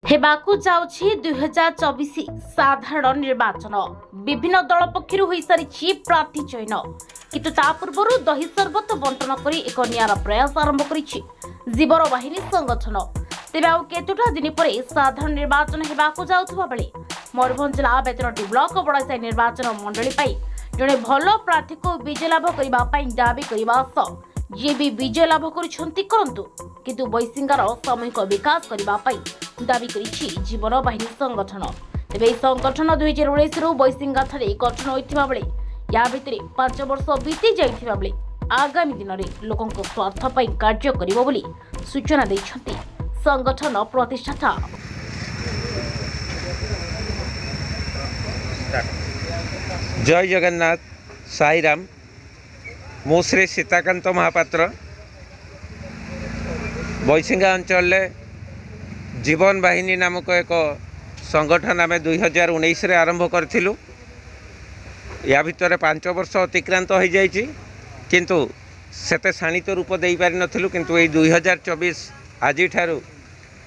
हेबाकु जाउछि 2024 साधारण निर्वाचन विभिन्न दल पक्षर होई सारी प्रार्थी चयन किंतु ता पूर्व दही सरबत बंटन करी एक नियारा प्रयास आरंभ करिछि जीवर बाहिनी संगठन। तेबे आउ केतुटा दिन पर साधारण निर्वाचन हेबाकु जाउथबा बेले मयूरभंज जिला बेतनटी ब्लॉक बड़ासाई निर्वाचन मंडली पाई जड़े भल प्रार्थी को विजय लाभ करने दाबी करने जी भी विजय लाभ करंतु किंतु बैसिंगार सामूहिक विकास करने दाबी करिछि जीवन बाहिनी संगठन। तेबे संगठन 2019 रु बैसिंगा ठारे गठन होइथिबा बेले या भितरे 5 वर्ष बीती जाइथिबा बेले आगामी दिन में लोकों स्वार्थ पई कार्य करिवो बोली सूचना दैछंती संगठन प्रतिष्ठाता। जय जगन्नाथ साईराम। मु श्री सीताकांत महापात्र बैसिंगा अंचल जीवन बाहिनी नामक एक संगठन आम 2019 रे आरंभ करूँ। या भितर 5 वर्ष अतिक्रांत हो जाइए किंतु सेते शाणित रूप दे पारि नथिलु किंतु ये 2024 आज ठारू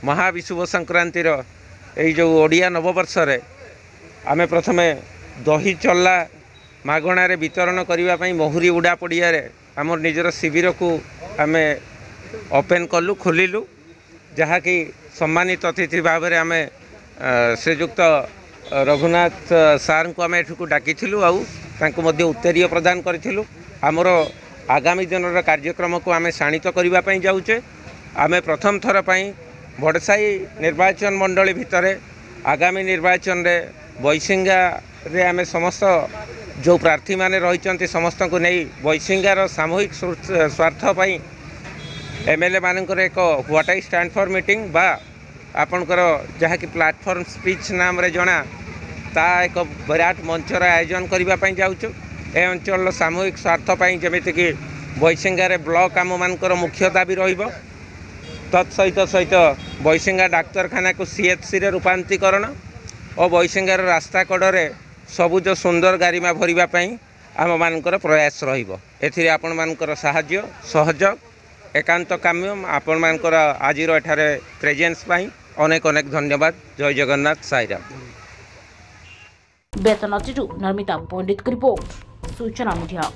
महाविशुभ संक्रांतिर ये जो ओडिया नववर्ष रे आमे प्रथमे दही चल्ला मागणार वितरण करने महुरी उड़ा पड़िया आमर निजर शिविर को आम ओपेन कलु खोलु जहाँकि सम्मानित अतिथि भाव में आम श्रीजुक्त रघुनाथ सार को आम एठू डाकी आउ उत्तरीय प्रदान करूँ। आमर आगामी दिन कार्यक्रम को आम शाणित करने जाऊे। आम प्रथम थर पर बड़साई निर्वाचन मंडली भितर आगामी निर्वाचन रे बैसिंगा रे आम समस्त जो प्रार्थी माने रही समस्त को नहीं बैसिंगार सामूहिक स्वार्थ पाई एमएलए मानकर एक what I stand for meeting बा आपणकर जहाँ कि प्लेटफॉर्म स्पीच नाम रे जना ता एक विराट मंचर आयोजन करने जाऊँ। ए अंचल सामूहिक स्वार्थ पाई जमीती कि बैसिंगार ब्लॉक आम मानकर मुख्य दाबी रहिबो तत्सहित सहित बैसिंगा डाक्तरखाना को सीएचसी रे रूपांतरीकरण और बैसिंगार रास्ता कड़े सबुज सुंदर गारिमा भरवाई आम मानकर प्रयास रहिबो। एथिरे आपण मानकर साहाय्य सहयोग एकांत काम्य आपण मानकर आज एठारे प्रेजेंस पाई अनेक अनेक धन्यवाद। जय जगन्नाथ साईराम। बेतनटी नर्मिता पंडित की रिपोर्ट सूचना मीडिया।